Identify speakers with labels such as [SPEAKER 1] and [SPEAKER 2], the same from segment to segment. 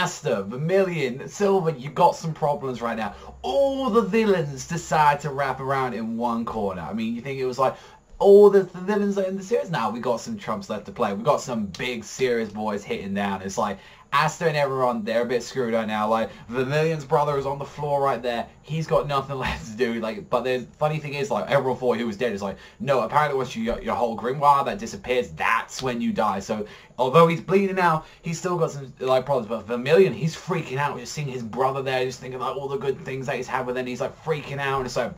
[SPEAKER 1] Asta, Vermilion, Silver, you got some problems right now. All the villains decide to wrap around in one corner. I mean, you think it was like all the villains are in the series? Now we got some trumps left to play. We got some big serious boys hitting down. It's like Asta and everyone, they're a bit screwed right now. Like, Vermilion's brother is on the floor right there. He's got nothing left to do. Like, but the funny thing is, like, everyone thought he was dead. It's like, no, apparently once you got your whole grimoire that disappears, that's when you die. So, although he's bleeding now, he's still got some, like, problems. But Vermilion, he's freaking out. Just seeing his brother there, just thinking, like, all the good things that he's had with him. He's, like, freaking out. And it's like,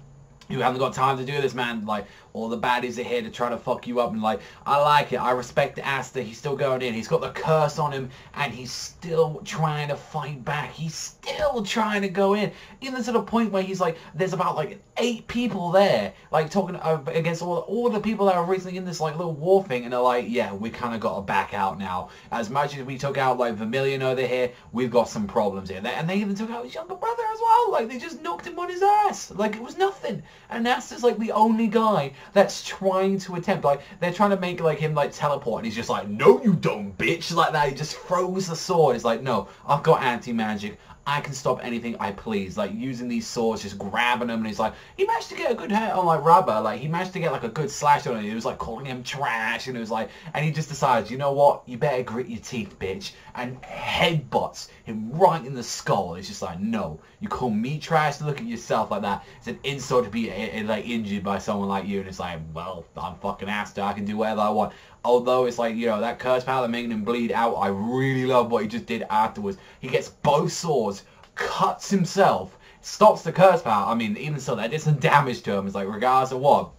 [SPEAKER 1] you haven't got time to do this, man. Like, all the baddies are here to try to fuck you up. And, like, I like it. I respect Asta. He's still going in. He's got the curse on him. And he's still trying to fight back. He's still trying to go in. Even to the point where he's, like, there's about, like, 8 people there. Like, talking against all the people that are recently in this, like, little war thing. And they're like, yeah, we kind of got to back out now. As much as we took out, like, Vermilion over here, we've got some problems here. And they even took out his younger brother as well. Like, they just knocked him on his ass. Like, it was nothing. And Asta's, like, the only guy that's trying to attempt, like, they're trying to make, like, him, like, teleport, and he's just like, no you don't, bitch, like that. He just throws the sword. He's like, no, I've got anti-magic. I can stop anything I please, like, using these swords, just grabbing them, and he's like, he managed to get a good hit on, like, Rubber, like, he managed to get, like, a good slash on him. He was, like, calling him trash, and it was like, and he just decides, you know what, you better grit your teeth, bitch, and headbutts him right in the skull. It's just like, no, you call me trash, look at yourself like that. It's an insult to be, like, injured by someone like you, and it's like, well, I'm fucking Asta, I can do whatever I want. Although it's like, you know, that curse power that making him bleed out, I really love what he just did afterwards. He gets both swords, cuts himself, stops the curse power. I mean, even so, that did some damage to him. It's like, regardless of what,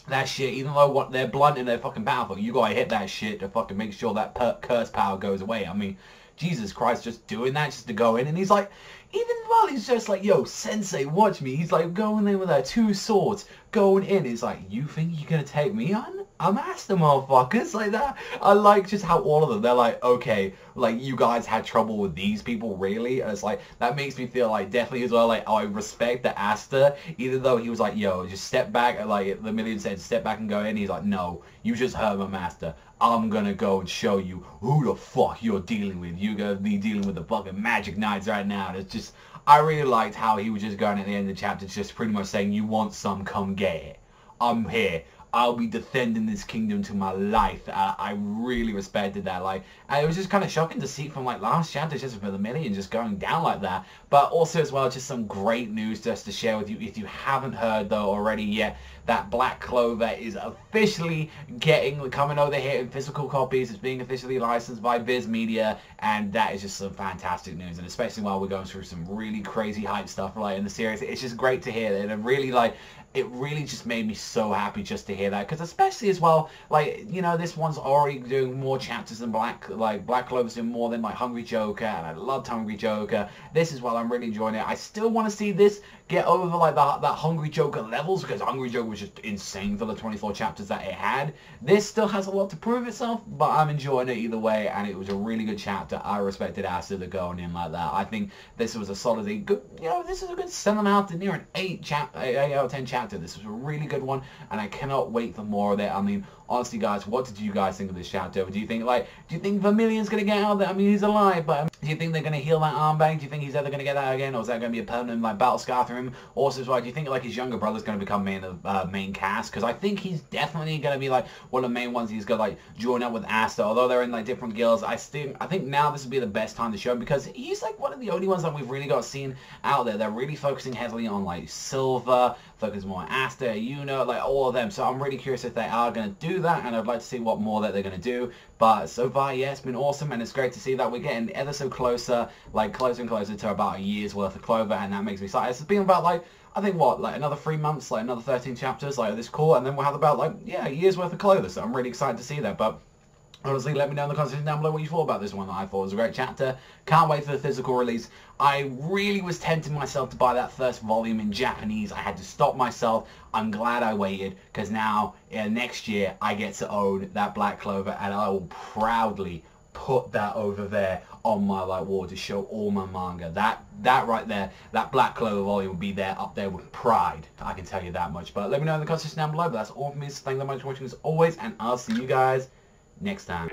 [SPEAKER 1] that shit, even though what they're blunt and they're fucking powerful, you gotta hit that shit to fucking make sure that curse power goes away. I mean, Jesus Christ, just doing that just to go in. And he's like, even while he's just like, yo, sensei, watch me. He's like going in with that 2 swords, going in. He's like, you think you're gonna take me on? I'm Asta, motherfuckers, like that. I like just how all of them, they're like, okay, like, you guys had trouble with these people, really? And it's like, that makes me feel like, definitely as well, like, I respect the Asta, even though he was like, yo, just step back, and like, the million said, step back and go in. He's like, no, you just hurt my master. I'm gonna go and show you who the fuck you're dealing with. You're gonna be dealing with the fucking Magic Knights right now. And it's just, I really liked how he was just going at the end of the chapter, just pretty much saying, you want some, come get it. I'm here. I'll be defending this kingdom to my life. I really respected that. Like, and it was just kind of shocking to see from, like, last chapter, just for the million just going down like that. But also as well, just some great news just to share with you. If you haven't heard, though, already yet, that Black Clover is officially coming over here in physical copies. It's being officially licensed by Viz Media, and that is just some fantastic news. And especially while we're going through some really crazy hype stuff, like, in the series, it's just great to hear that. And really, like, it really just made me so happy just to hear that, because especially as well, like, you know, this one's already doing more chapters than Black Clover's doing more than, like, Hungry Joker, and I loved Hungry Joker. This is, well, I'm really enjoying it. I still want to see this get over, like, that Hungry Joker levels, because Hungry Joker was just insane for the 24 chapters that it had. This still has a lot to prove itself, but I'm enjoying it either way, and it was a really good chapter. I respected Asta going in like that. I think this was a solidly good, you know, this is a good 7 out of near an 8 out of 10 chapter. This was a really good one, and I cannot wait for more of it. I mean, honestly, guys, what did you guys think of this chapter? Do you think Vermilion's gonna get out of there? I mean, he's alive, but do you think they're gonna heal that armband? Do you think he's ever gonna get that again, or is that gonna be a permanent, like, battle scar through him? Also, as well, do you think, like, his younger brother's gonna become main cast? Because I think he's definitely gonna be, like, one of the main ones. He's gonna, like, join up with Asta, although they're in, like, different guilds. I think now this would be the best time to show him, because he's, like, one of the only ones that we've really got seen out there. They're really focusing heavily on, like, Silver, focus more on Asta, you know, like, all of them. So I'm really curious if they are going to do that, and I'd like to see what more that they're going to do. But so far, yeah, it's been awesome, and it's great to see that we're getting ever so closer, like, closer and closer to about a year's worth of Clover, and that makes me excited. It's been about, like, I think, what, like, another 3 months, like, another 13 chapters, like, this cool, and then we'll have about, like, yeah, a year's worth of Clover, so I'm really excited to see that. But honestly, let me know in the comments section down below what you thought about this one. I thought it was a great chapter. Can't wait for the physical release. I really was tempting myself to buy that first volume in Japanese. I had to stop myself. I'm glad I waited, because now, next year, I get to own that Black Clover, and I will proudly put that over there on my, like, wall to show all my manga. That right there, that Black Clover volume will be there, up there with pride. I can tell you that much. But let me know in the comments section down below. But that's all from me. So thank you very much for watching as always, and I'll see you guys next time.